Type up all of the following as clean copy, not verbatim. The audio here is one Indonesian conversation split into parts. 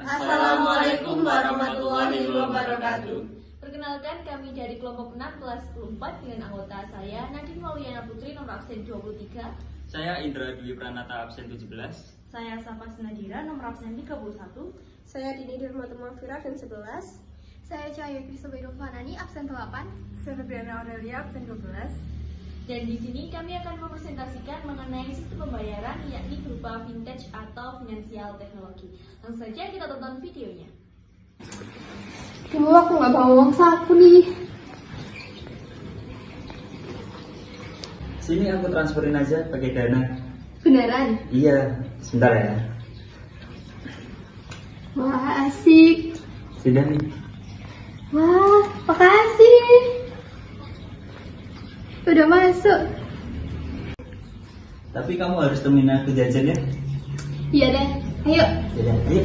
Assalamualaikum warahmatullahi wabarakatuh. Perkenalkan, kami dari kelompok 6 kelas 14 dengan anggota saya Nadine Maulana Putri nomor absen 23. Saya Indra Dwi Pranata absen 17. Saya Safa Sinadira nomor absen 31. Saya Dini Dirmata Mafira dan 11. Saya Cahaya Kristobedo Fanani absen 8. Saya Febriana Aurelia absen 12. Dan di sini kami akan mempresentasikan mengenai sistem pembayaran yakni berupa vintage atau finansial teknologi. Langsung saja kita tonton videonya. Ibu, aku nggak bawa uang saku nih. Sini aku transferin aja pakai Dana. Beneran? Iya, sebentar ya. Wah, asik. Sudah nih. Wah, makasih. Udah masuk. Tapi kamu harus temenin aku jajan ya. Iya deh, ayo. Jajan, ayo.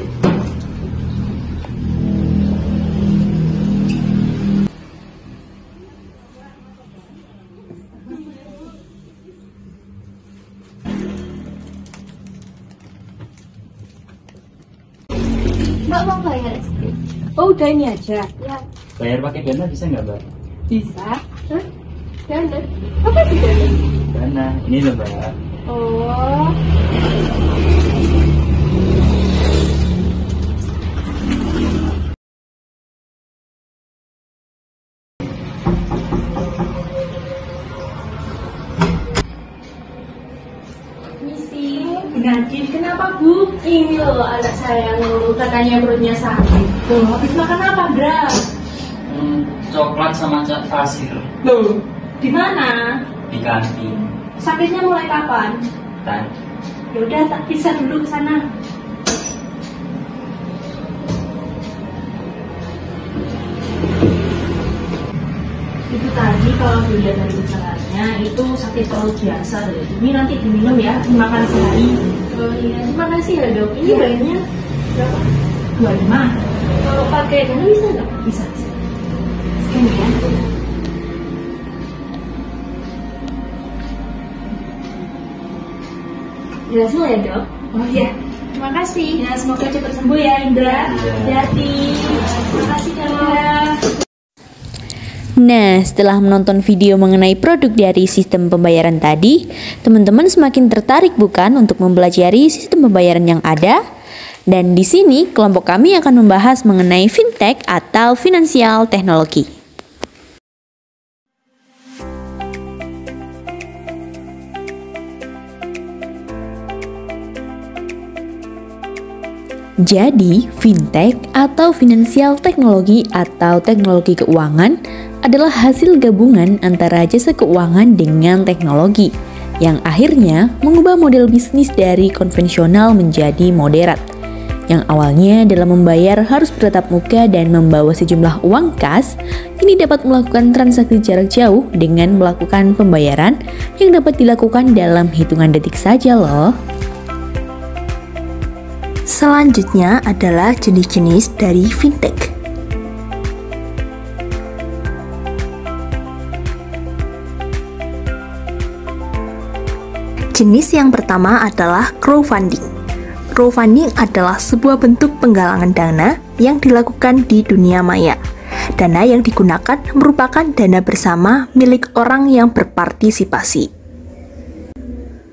Mbak mau bayar es krim? Oh, udah ini aja. Ya, Bayar pakai Dana bisa nggak, Mbak? Bisa. hah? Dana? Apa sih Dana? Dana, ini loh, Mbak. Oh, Misi, Nadine, kenapa Bu? Ini loh anak saya ngeluh katanya perutnya sakit. Loh, habis makan apa, Dra? Coklat sama cat pasir Loh, di mana? di kantin. Sakitnya mulai kapan? Tadi. Yaudah, tak bisa dulu ke sana. Itu tadi kalau dilihat dari gejalanya itu sakit perut biasa deh. Ini nanti diminum ya, dimakan sehari. oh iya. Terima kasih ya dok. Ini Iya. bayarnya berapa? 25. Kalau pakai Dana bisa nggak? Bisa. Scan ya. Berhasil ya dok? Oh iya. Terima kasih. Ya semoga cepat sembuh ya Indra. Hati-hati. Terima kasih Indra. Nah, setelah menonton video mengenai produk dari sistem pembayaran tadi, teman-teman semakin tertarik bukan untuk mempelajari sistem pembayaran yang ada? Dan di sini, kelompok kami akan membahas mengenai fintech atau finansial teknologi. Jadi, fintech atau finansial teknologi atau teknologi keuangan adalah hasil gabungan antara jasa keuangan dengan teknologi yang akhirnya mengubah model bisnis dari konvensional menjadi moderat. Yang awalnya dalam membayar harus bertatap muka dan membawa sejumlah uang kas, kini dapat melakukan transaksi jarak jauh dengan melakukan pembayaran yang dapat dilakukan dalam hitungan detik saja loh. Selanjutnya adalah jenis-jenis dari fintech. Jenis yang pertama adalah crowdfunding. Crowdfunding adalah sebuah bentuk penggalangan dana yang dilakukan di dunia maya. Dana yang digunakan merupakan dana bersama milik orang yang berpartisipasi.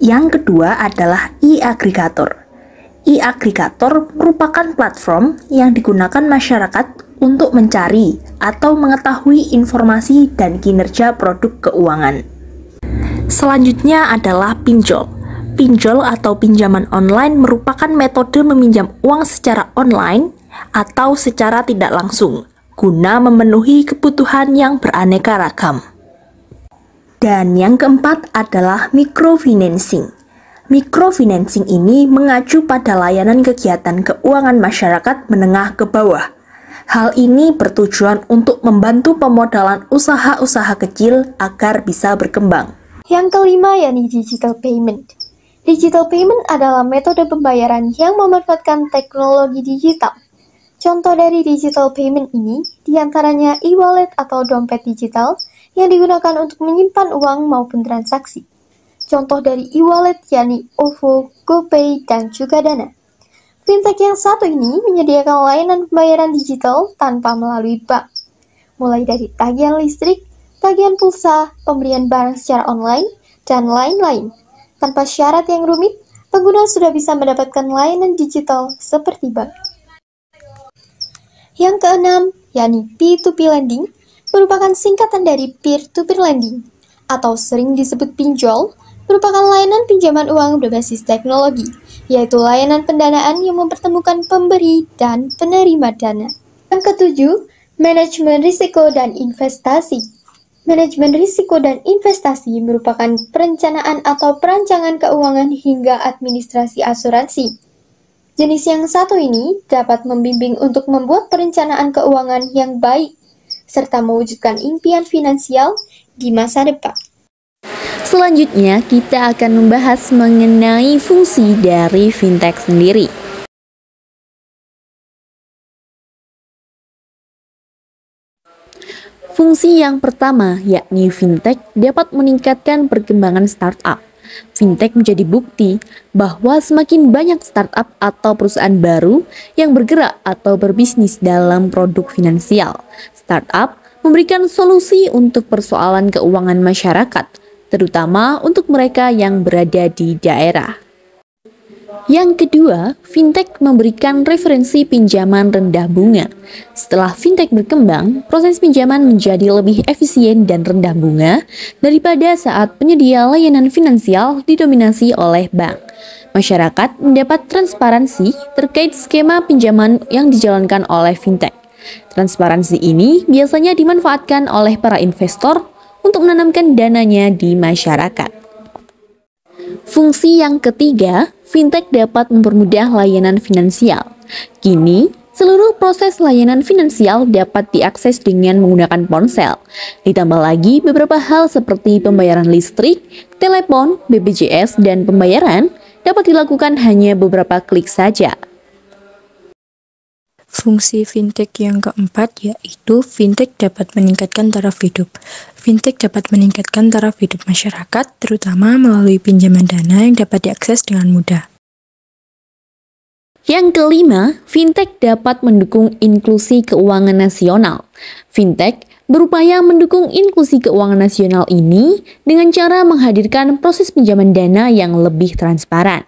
Yang kedua adalah e-aggregator. E-aggregator merupakan platform yang digunakan masyarakat untuk mencari atau mengetahui informasi dan kinerja produk keuangan. Selanjutnya adalah pinjol. Pinjol atau pinjaman online merupakan metode meminjam uang secara online atau secara tidak langsung, guna memenuhi kebutuhan yang beraneka ragam. Dan yang keempat adalah microfinancing. Microfinancing ini mengacu pada layanan kegiatan keuangan masyarakat menengah ke bawah. Hal ini bertujuan untuk membantu pemodalan usaha-usaha kecil agar bisa berkembang. Yang kelima yakni digital payment. Digital payment adalah metode pembayaran yang memanfaatkan teknologi digital. Contoh dari digital payment ini diantaranya e-wallet atau dompet digital yang digunakan untuk menyimpan uang maupun transaksi. Contoh dari e-wallet yakni OVO, GoPay, dan juga Dana. Fintech yang satu ini menyediakan layanan pembayaran digital tanpa melalui bank, mulai dari tagihan listrik, tagihan pulsa, pembelian barang secara online, dan lain-lain. Tanpa syarat yang rumit, pengguna sudah bisa mendapatkan layanan digital seperti bank. Yang keenam, yakni P2P lending, merupakan singkatan dari peer-to-peer lending, atau sering disebut pinjol, merupakan layanan pinjaman uang berbasis teknologi, yaitu layanan pendanaan yang mempertemukan pemberi dan penerima dana. Yang ketujuh, manajemen risiko dan investasi. Manajemen risiko dan investasi merupakan perencanaan atau perancangan keuangan hingga administrasi asuransi. Jenis yang satu ini dapat membimbing untuk membuat perencanaan keuangan yang baik, serta mewujudkan impian finansial di masa depan. Selanjutnya, kita akan membahas mengenai fungsi dari fintech sendiri. Fungsi yang pertama, yakni fintech dapat meningkatkan perkembangan startup. Fintech menjadi bukti bahwa semakin banyak startup atau perusahaan baru yang bergerak atau berbisnis dalam produk finansial. Startup memberikan solusi untuk persoalan keuangan masyarakat, terutama untuk mereka yang berada di daerah. Yang kedua, fintech memberikan referensi pinjaman rendah bunga. Setelah fintech berkembang, proses pinjaman menjadi lebih efisien dan rendah bunga daripada saat penyedia layanan finansial didominasi oleh bank. Masyarakat mendapat transparansi terkait skema pinjaman yang dijalankan oleh fintech. Transparansi ini biasanya dimanfaatkan oleh para investor untuk menanamkan dananya di masyarakat. Fungsi yang ketiga, fintech dapat mempermudah layanan finansial. Kini, seluruh proses layanan finansial dapat diakses dengan menggunakan ponsel. Ditambah lagi beberapa hal seperti pembayaran listrik, telepon, BPJS, dan pembayaran dapat dilakukan hanya beberapa klik saja. Fungsi fintech yang keempat yaitu fintech dapat meningkatkan taraf hidup. Fintech dapat meningkatkan taraf hidup masyarakat, terutama melalui pinjaman dana yang dapat diakses dengan mudah. Yang kelima, fintech dapat mendukung inklusi keuangan nasional. Fintech berupaya mendukung inklusi keuangan nasional ini dengan cara menghadirkan proses pinjaman dana yang lebih transparan.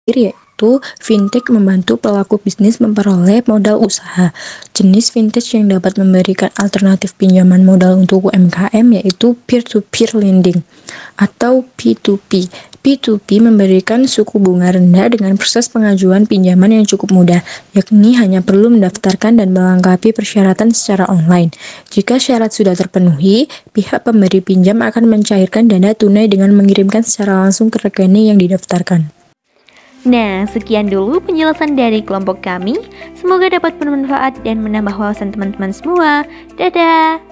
Yaitu fintech membantu pelaku bisnis memperoleh modal usaha. Jenis fintech yang dapat memberikan alternatif pinjaman modal untuk UMKM yaitu peer-to-peer lending atau P2P. P2P memberikan suku bunga rendah dengan proses pengajuan pinjaman yang cukup mudah, yakni hanya perlu mendaftarkan dan melengkapi persyaratan secara online. Jika syarat sudah terpenuhi, pihak pemberi pinjam akan mencairkan dana tunai dengan mengirimkan secara langsung ke rekening yang didaftarkan. Nah, sekian dulu penjelasan dari kelompok kami. Semoga dapat bermanfaat dan menambah wawasan teman-teman semua. Dadah!